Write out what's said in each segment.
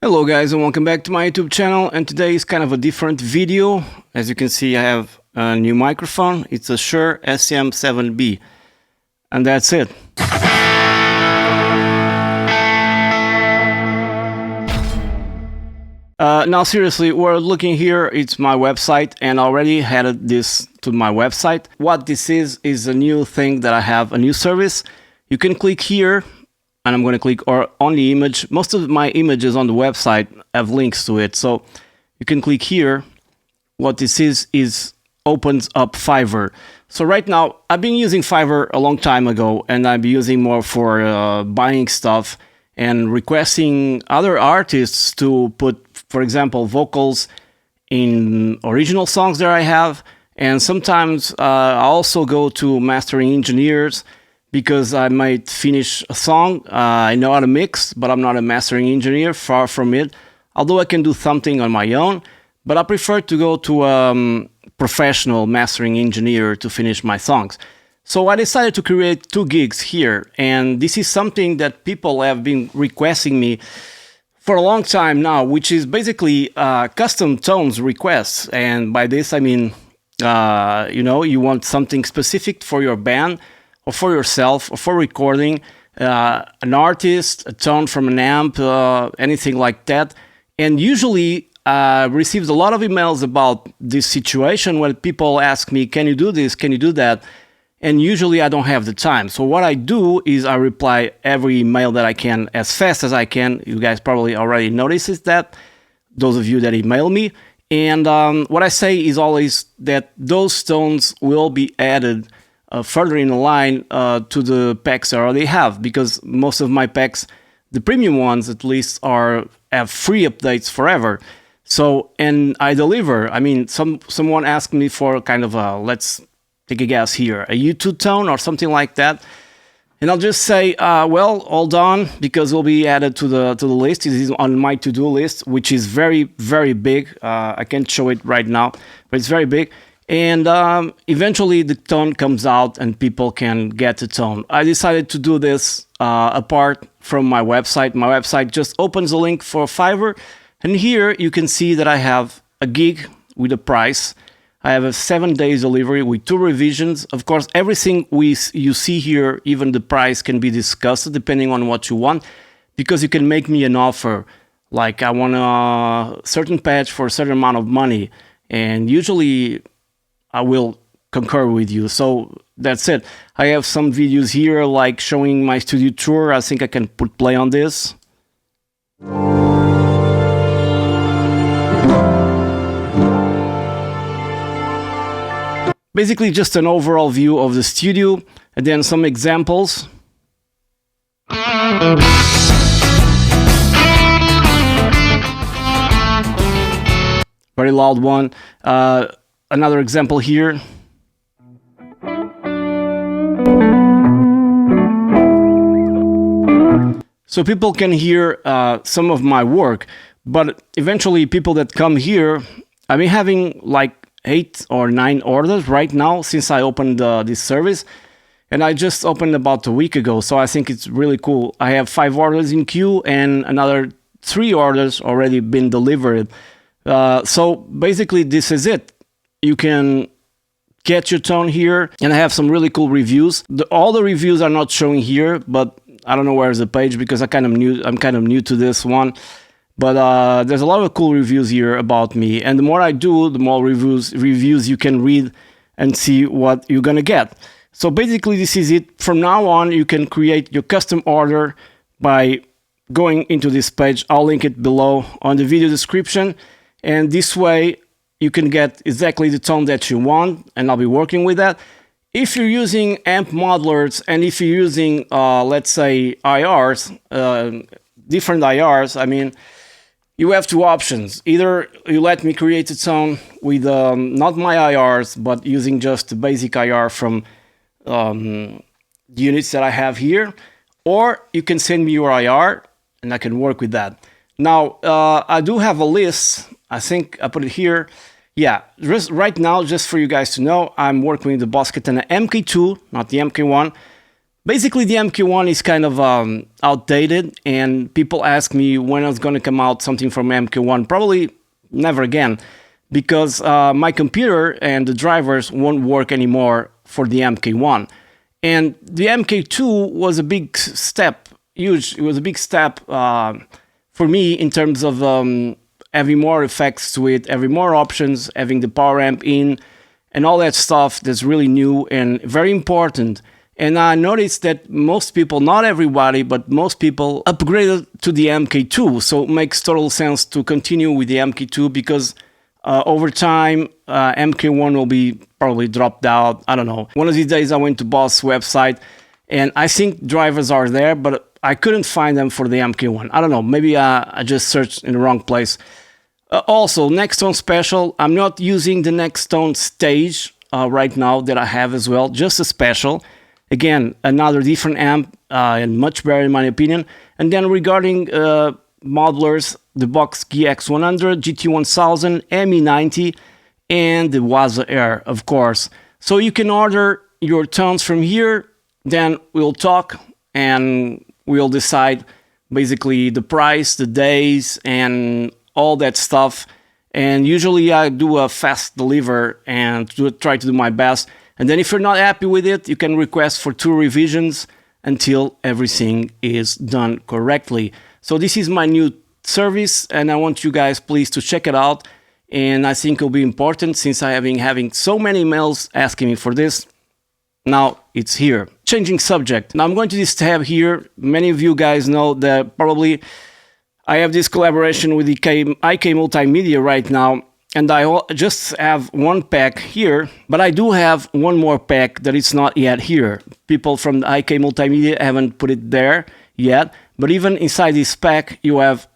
Hello guys and welcome back to my YouTube channel, and today is kind of a different video. As you can see, I have a new microphone. It's a Shure SM7B and that's it. Now seriously, we're looking here, it's my website, and I already added this to my website. What this is a new thing that I have, a new service. You can click here and I'm going to click on the image. Most of my images on the website have links to it, so you can click here. What this is opens up Fiverr. So right now, I've been using Fiverr a long time ago, and I've been using more for buying stuff and requesting other artists to put, for example, vocals in original songs that I have. And sometimes I also go to mastering engineers, because I might finish a song. I know how to mix, but I'm not a mastering engineer, far from it. Although I can do something on my own, but I prefer to go to a professional mastering engineer to finish my songs. So I decided to create 2 gigs here, and this is something that people have been requesting me for a long time now, which is basically custom tones requests. And by this I mean, you want something specific for your band, or for yourself, or for recording, an artist, a tone from an amp, anything like that. And usually receives a lot of emails about this situation where people ask me, can you do this, can you do that? And usually I don't have the time. So what I do is I reply every email that I can as fast as I can. You guys probably already noticed that, those of you that email me. And what I say is always that those tones will be added further in the line to the packs I already have, because most of my packs, the premium ones at least, have free updates forever. So, and I deliver. I mean, someone asked me for kind of a, let's take a guess here, a YouTube tone or something like that, and I'll just say, well, hold on, because it'll be added to the list. It is on my to-do list, which is very, very big. I can't show it right now, but it's very big. And eventually the tone comes out and people can get the tone. I decided to do this apart from my website. My website just opens a link for Fiverr. And here you can see that I have a gig with a price. I have a 7 days delivery with 2 revisions. Of course, everything you see here, even the price, can be discussed depending on what you want, because you can make me an offer. Like, I want a certain patch for a certain amount of money. And usually I will concur with you. So that's it. I have some videos here like showing my studio tour. I think I can put play on this. Basically just an overall view of the studio, and then some examples. Very loud one. Another example here. So people can hear some of my work, but eventually people that come here, I've been having like 8 or 9 orders right now since I opened this service, and I just opened about a week ago, so I think it's really cool. I have 5 orders in queue and another 3 orders already been delivered. So basically this is it. You can get your tone here, and I have some really cool reviews. All the reviews are not showing here, but I don't know where's the page, because I'm kind of new to this one. But there's a lot of cool reviews here about me, and the more I do, the more reviews you can read and see what you're gonna get. So basically this is it. From now on, you can create your custom order by going into this page. I'll link it below on the video description, and this way you can get exactly the tone that you want, and I'll be working with that. If you're using amp modelers, and if you're using, let's say, IRs, different IRs, I mean, you have 2 options. Either you let me create a tone with not my IRs, but using just the basic IR from the units that I have here, or you can send me your IR, and I can work with that. Now, I do have a list. I think I put it here. Yeah, right now, just for you guys to know, I'm working with the Boss Katana MK2, not the MK1. Basically, the MK1 is kind of outdated, and people ask me when it's going to come out something from MK1. Probably never again, because my computer and the drivers won't work anymore for the MK1. And the MK2 was a big step, huge. It was a big step for me in terms of having more effects to it, having more options, having the power amp in, and all that stuff that's really new and very important. And I noticed that most people, not everybody, but most people upgraded to the MK2. So it makes total sense to continue with the MK2 because over time, MK1 will be probably dropped out. I don't know. One of these days I went to Boss website and I think drivers are there, but I couldn't find them for the MK1. I don't know. Maybe I just searched in the wrong place. Also, Nextone Special. I'm not using the Nextone Stage right now that I have as well. Just a Special. Again, another different amp and much better in my opinion. And then regarding modelers, the Box GX100, GT1000, ME90, and the Waza Air, of course. So you can order your tones from here, then we'll talk and we'll decide basically the price, the days, and all that stuff. And usually I do a fast deliver and try to do my best. And then if you're not happy with it, you can request for 2 revisions until everything is done correctly. So this is my new service and I want you guys please to check it out. And I think it'll be important since I have been having so many emails asking me for this. Now it's here. Changing subject. Now I'm going to this tab here. Many of you guys know that probably I have this collaboration with the IK Multimedia right now. And I just have one pack here, but I do have one more pack that is not yet here. People from the IK Multimedia haven't put it there yet, but even inside this pack, you have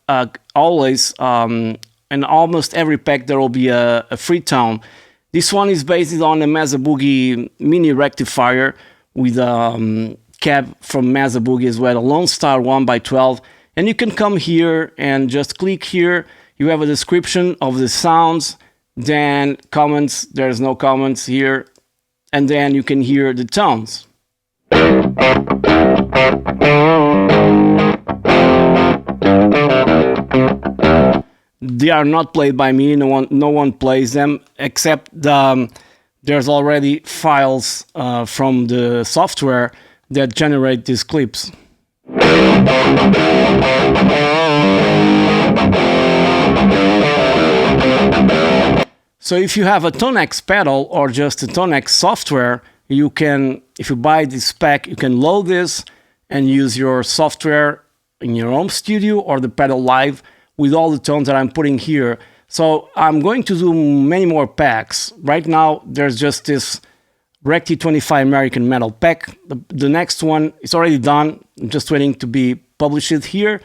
always, in almost every pack, there will be a free tone. This one is based on a Mesa Boogie mini rectifier with a cab from Mesa Boogie as well, a Lone Star 1x12. And you can come here and just click here. You have a description of the sounds, then comments, there's no comments here, and then you can hear the tones. They are not played by me, no one plays them, except there's already files from the software that generate these clips. So if you have a Tonex pedal or just a Tonex software, you can, if you buy this pack, you can load this and use your software in your home studio or the pedal live with all the tones that I'm putting here. So I'm going to do many more packs. Right now, there's just this Recti 25 American Metal pack. The next one is already done. I'm just waiting to be published here.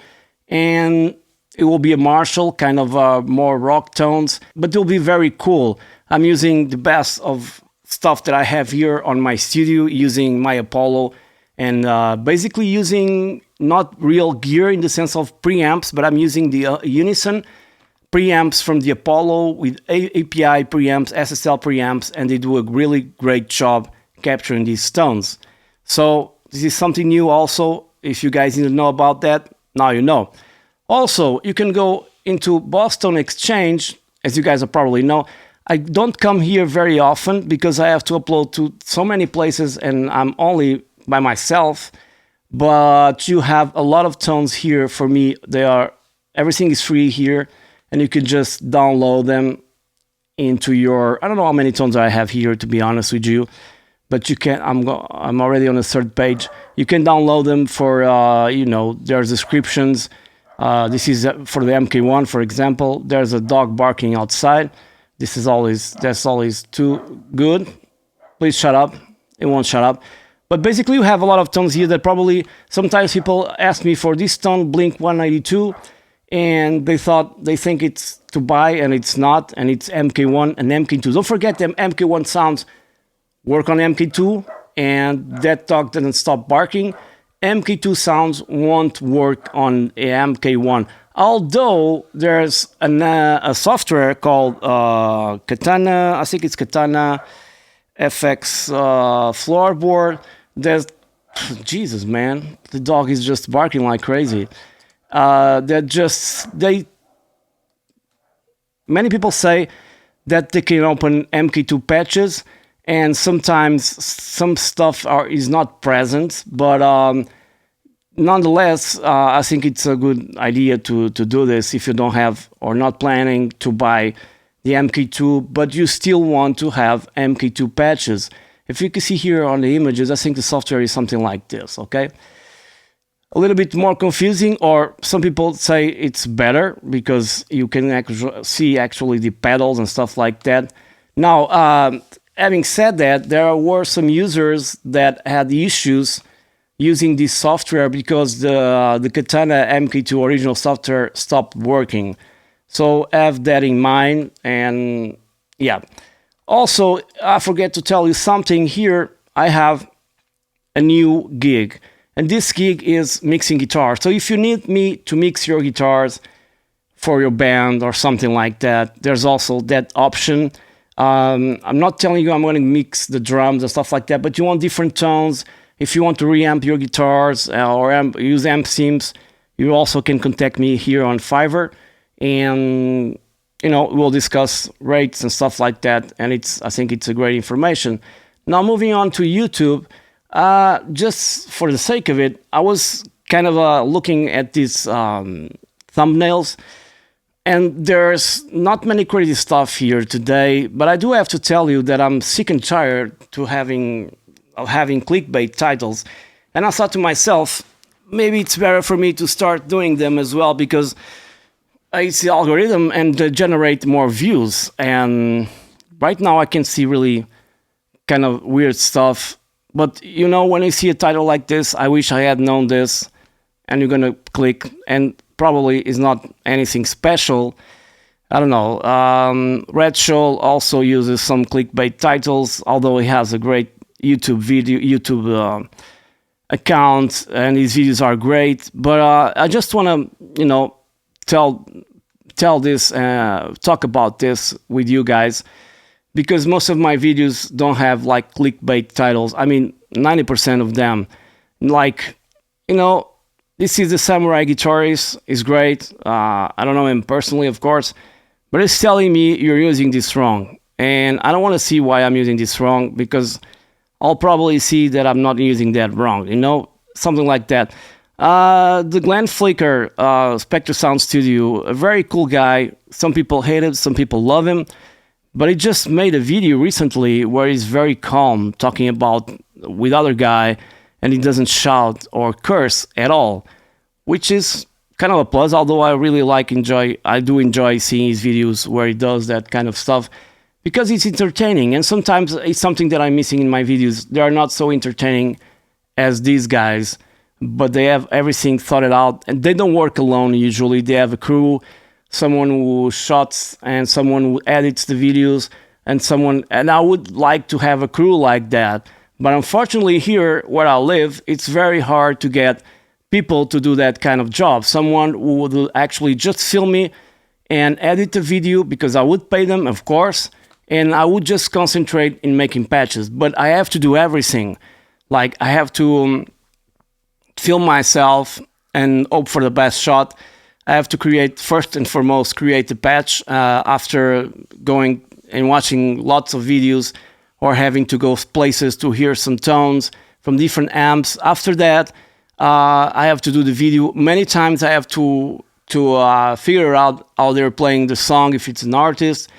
And it will be a Marshall, kind of more rock tones, but it'll be very cool. I'm using the best of stuff that I have here on my studio, using my Apollo, and basically using not real gear in the sense of preamps, but I'm using the Unison preamps from the Apollo with API preamps, SSL preamps, and they do a really great job capturing these tones. So this is something new also. If you guys didn't know about that, now you know. Also, you can go into Boston Exchange, as you guys probably know. I don't come here very often because I have to upload to so many places and I'm only by myself. But you have a lot of tones here for me. Everything is free here and you can just download them into your, I don't know how many tones I have here to be honest with you. But you can, I'm already on the 3rd page. You can download them for, there's descriptions. This is for the MK1, for example. There's a dog barking outside. That's always too good. Please shut up. It won't shut up. But basically, you have a lot of tones here that probably sometimes people ask me for this tone, Blink 192, and they think it's to buy, and it's not, and it's MK1 and MK2. Don't forget them MK1 sounds work on MK2, and that dog doesn't stop barking. MK2 sounds won't work on a MK1. Although there's a software called Katana, I think it's Katana FX floorboard, that Jesus, man, the dog is just barking like crazy. Many people say that they can open MK2 patches, and sometimes some stuff is not present, but nonetheless, I think it's a good idea to do this if you don't have or not planning to buy the MK2, but you still want to have MK2 patches. If you can see here on the images, I think the software is something like this, okay? A little bit more confusing, or some people say it's better because you can see actually the pedals and stuff like that. Now, having said that, there were some users that had issues using this software because the Katana MK2 original software stopped working. So have that in mind, and yeah. Also, I forget to tell you something here. I have a new gig, and this gig is mixing guitars. So if you need me to mix your guitars for your band or something like that, there's also that option. I'm not telling you I'm going to mix the drums and stuff like that, but you want different tones. If you want to reamp your guitars or use amp sims, you also can contact me here on Fiverr, and we'll discuss rates and stuff like that. And I think it's a great information. Now moving on to YouTube, just for the sake of it, I was kind of looking at these thumbnails, and there's not many crazy stuff here today. But I do have to tell you that I'm sick and tired of having clickbait titles, and I thought to myself, maybe it's better for me to start doing them as well, because it's the algorithm and they generate more views. And right now I can see really kind of weird stuff. But when you see a title like this, I wish I had known this, and you're gonna click, and probably is not anything special. I don't know. Red Shoal also uses some clickbait titles, although he has a great YouTube account, and his videos are great. But I just want to, tell this, talk about this with you guys, because most of my videos don't have like clickbait titles. I mean, 90% of them. Like, this is the Samurai Guitarist. Is great. I don't know him personally, of course, but it's telling me you're using this wrong, and I don't want to see why I'm using this wrong, because I'll probably see that I'm not using that wrong, something like that. The Glenn Flicker, Spectre Sound Studio, a very cool guy. Some people hate it, some people love him, but he just made a video recently where he's very calm, talking about with other guy, and he doesn't shout or curse at all, which is kind of a plus, although I do enjoy seeing his videos where he does that kind of stuff, because it's entertaining, and sometimes it's something that I'm missing in my videos. They are not so entertaining as these guys, but they have everything thought out, and they don't work alone usually. They have a crew, someone who shots and someone who edits the videos, and I would like to have a crew like that. But unfortunately here where I live, it's very hard to get people to do that kind of job. Someone who would actually just film me and edit the video, because I would pay them, of course, and I would just concentrate in making patches. But I have to do everything. Like, I have to film myself and hope for the best shot. I have to first and foremost create the patch after going and watching lots of videos, or having to go places to hear some tones from different amps. After that, I have to do the video. Many times I have to figure out how they're playing the song, if it's an artist,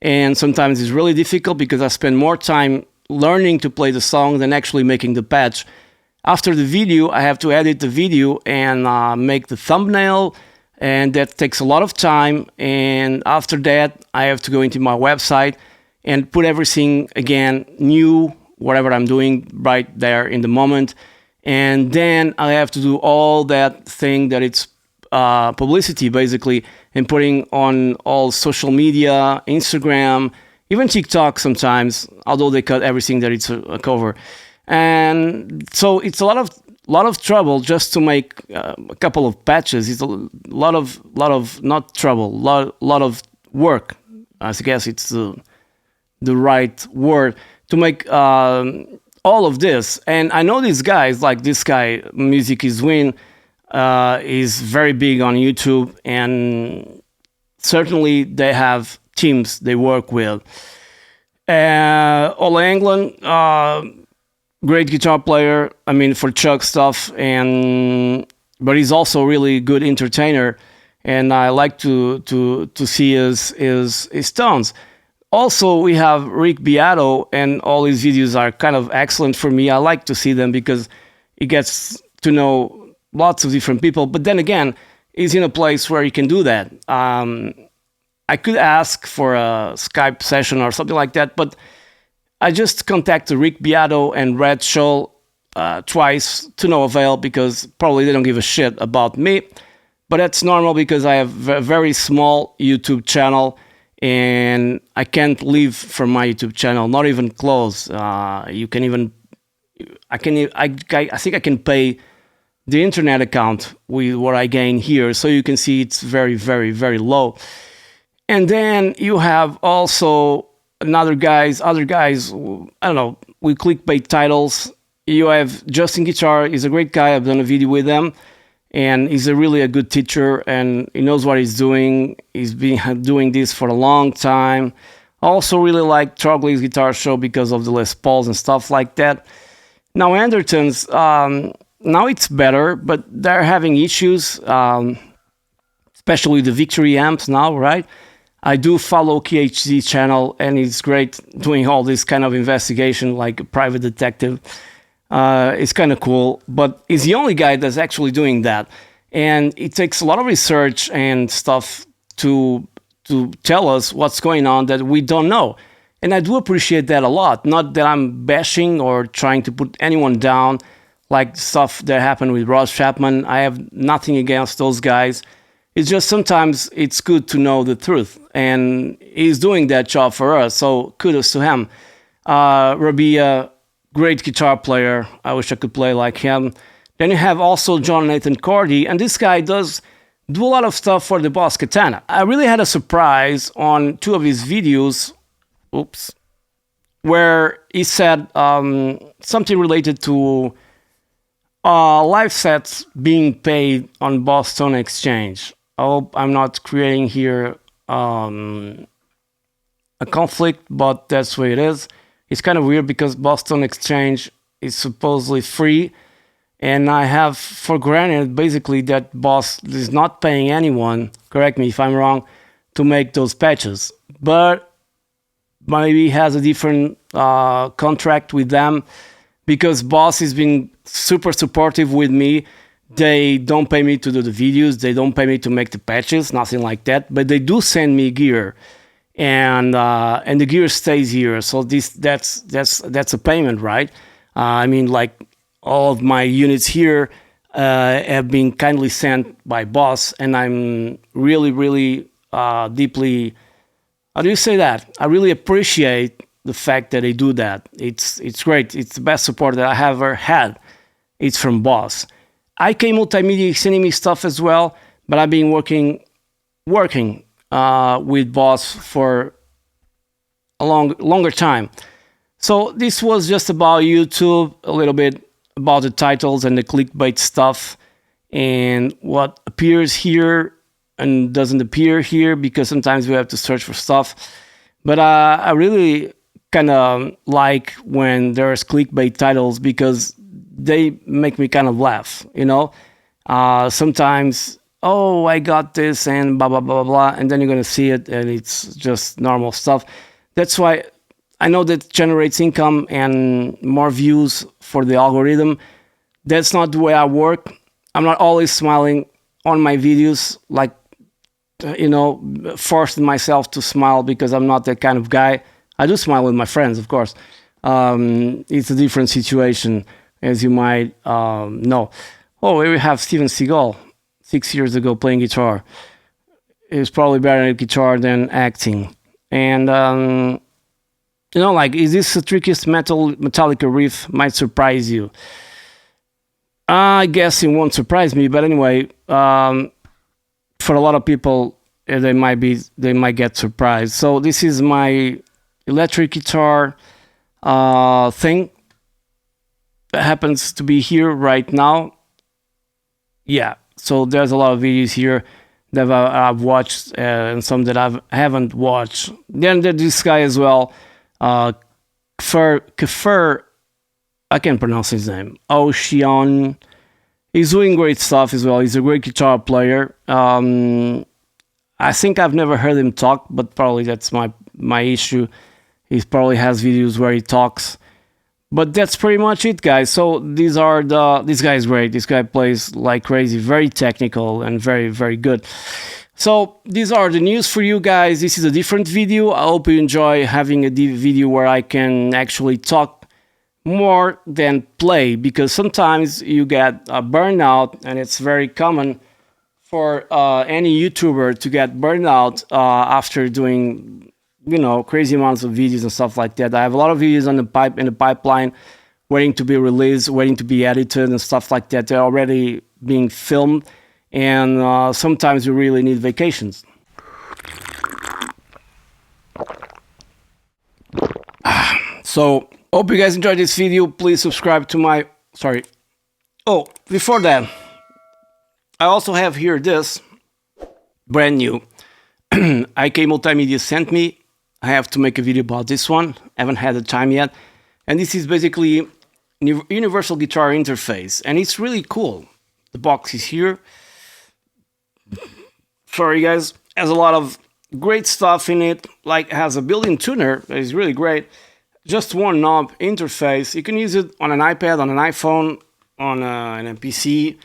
and sometimes it's really difficult because I spend more time learning to play the song than actually making the patch. After the video, I have to edit the video and make the thumbnail, and that takes a lot of time. And after that, I have to go into my website and put everything again new, whatever I'm doing right there in the moment. And then I have to do all that thing that it's publicity, basically, and putting on all social media, Instagram, even TikTok sometimes, although they cut everything that it's a cover. And so it's a lot of trouble just to make a couple of patches. It's a lot of not trouble, lot of work. I guess it's the right word, to make all of this. And I know these guys, like this guy, Music is Win, is very big on YouTube, and certainly they have teams they work with. Ole England, great guitar player. I mean, for Chuck stuff, but he's also a really good entertainer, and I like to see his tones. Also, we have Rick Beato, and all his videos are kind of excellent for me. I like to see them because he gets to know lots of different people. But then again, he's in a place where he can do that. I could ask for a Skype session or something like that, but I just contacted Rick Beato and Red Scholl twice to no avail, because probably they don't give a shit about me. But that's normal because I have a very small YouTube channel, and I can't live from my YouTube channel, not even close. I think I can pay the internet account with what I gain here, so you can see it's very, very, very low. And then you have also other guys, I don't know, with clickbait titles. You have Justin Guitar, he's a great guy, I've done a video with him, and he's really a good teacher, and he knows what he's doing. He's been doing this for a long time. I also really like Trogley's Guitar Show because of the Les Pauls and stuff like that. Now Anderton's, now it's better, but they're having issues, especially the Victory amps now, right? I do follow KHZ channel, and he's great doing all this kind of investigation like a private detective. It's kind of cool, but he's the only guy that's actually doing that. And it takes a lot of research and stuff to tell us what's going on that we don't know. And I do appreciate that a lot. Not that I'm bashing or trying to put anyone down, like stuff that happened with Ross Chapman. I have nothing against those guys. It's just sometimes it's good to know the truth. And he's doing that job for us, so kudos to him. Rabia, great guitar player. I wish I could play like him. Then you have also John Nathan Cordy, and this guy does do a lot of stuff for the Boss Katana. I really had a surprise on two of his videos, where he said something related to live sets being paid on Boston Exchange. I hope I'm not creating here a conflict, but that's the way it is. It's kind of weird because Boston Exchange is supposedly free, and I have for granted basically that Boss is not paying anyone, correct me if I'm wrong, to make those patches. But maybe he has a different contract with them, because Boss has been super supportive with me. They don't pay me to do the videos, they don't pay me to make the patches, nothing like that, but they do send me gear. And the gear stays here, so that's a payment, right? I mean, like, all of my units here have been kindly sent by Boss, and I'm really deeply, how do you say that? I really appreciate the fact that they do that. It's great. It's the best support that I have ever had. It's from Boss. IK Multimedia is sending me stuff as well, but I've been working with Boss for a longer time. So this was just about YouTube, a little bit about the titles and the clickbait stuff, and what appears here and doesn't appear here, because sometimes we have to search for stuff. But I really kind of like when there's clickbait titles, because they make me kind of laugh, you know? Sometimes, oh, I got this and blah, blah, blah, blah, blah, and then you're going to see it and it's just normal stuff. That's why I know that generates income and more views for the algorithm. That's not the way I work. I'm not always smiling on my videos, like, you know, forcing myself to smile, because I'm not that kind of guy. I do smile with my friends, of course. It's a different situation, as you might know. Oh, here we have Steven Seagal, 6 years ago, playing guitar. He was probably better at guitar than acting. And, you know, like, is this the trickiest Metallica riff? Might surprise you. I guess it won't surprise me, but anyway, for a lot of people, they might get surprised. So this is my electric guitar thing. happens to be here right now. Yeah, so there's a lot of videos here that I've watched and some that I haven't watched. Then there's this guy as well, Kefir, I can't pronounce his name, Ocean. He's doing great stuff as well. He's a great guitar player. I think I've never heard him talk, but probably that's my issue. He probably has videos where he talks. But that's pretty much it, guys. So this guy is great. This guy plays like crazy, very technical and very, very good. So these are the news for you guys. This is a different video. I hope you enjoy having a video where I can actually talk more than play, because sometimes you get a burnout, and it's very common for any YouTuber to get burnout after doing, you know, crazy amounts of videos and stuff like that. I have a lot of videos in the pipeline, waiting to be released, waiting to be edited and stuff like that. They're already being filmed, and sometimes you really need vacations. So hope you guys enjoyed this video. Please subscribe to my, sorry. Oh, before that, I also have here this brand new IK Multimedia sent me. I have to make a video about this one. I haven't had the time yet. And this is basically universal guitar interface, and it's really cool. The box is here. Sorry guys, has a lot of great stuff in it. Like, has a built-in tuner that is really great. Just one knob interface. You can use it on an iPad, on an iPhone, on a PC,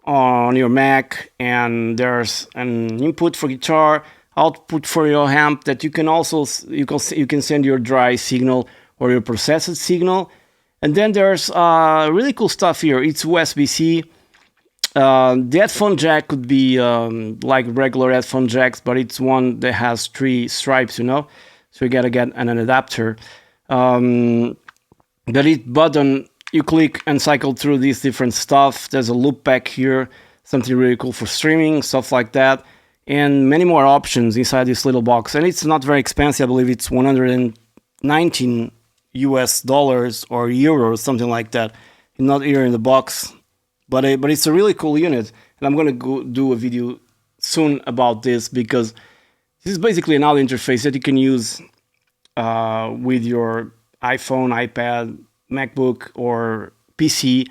on your Mac, and there's an input for guitar, output for your amp that you can also you can send your dry signal or your processed signal. And then there's really cool stuff here. It's USB-C. The headphone jack could be like regular headphone jacks, but it's one that has 3 stripes, you know, so you gotta get an adapter. The lead button, you click and cycle through these different stuff. There's a loop pack here, something really cool for streaming, stuff like that, and many more options inside this little box. And it's not very expensive. I believe it's $119 US or euros, something like that. Not here in the box, but it's a really cool unit, and I'm gonna go do a video soon about this, because this is basically an audio interface that you can use with your iPhone, iPad, MacBook, or PC,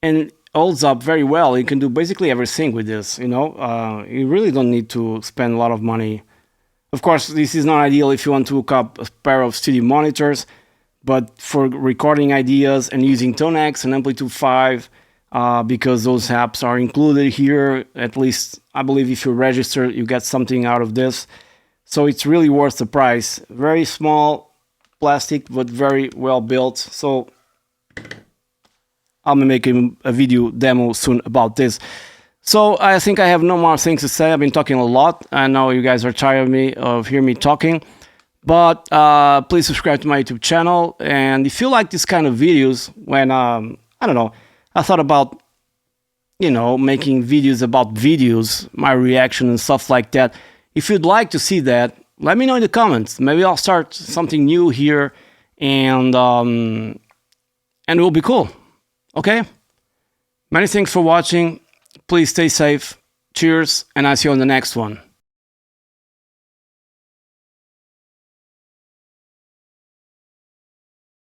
and holds up very well. You can do basically everything with this, you know. You really don't need to spend a lot of money. Of course, this is not ideal if you want to hook up a pair of studio monitors, but for recording ideas and using ToneX and Amplitude 5, because those apps are included here, at least I believe if you register, you get something out of this. So it's really worth the price. Very small plastic, but very well built. So I'll be making a video demo soon about this. So I think I have no more things to say. I've been talking a lot. I know you guys are tired of hearing me talking. But please subscribe to my YouTube channel. And if you like this kind of videos, when, I don't know, I thought about, you know, making videos about videos, my reaction and stuff like that. If you'd like to see that, let me know in the comments. Maybe I'll start something new here, and it will be cool. Okay? Many thanks for watching. Please stay safe. Cheers, and I'll see you on the next one.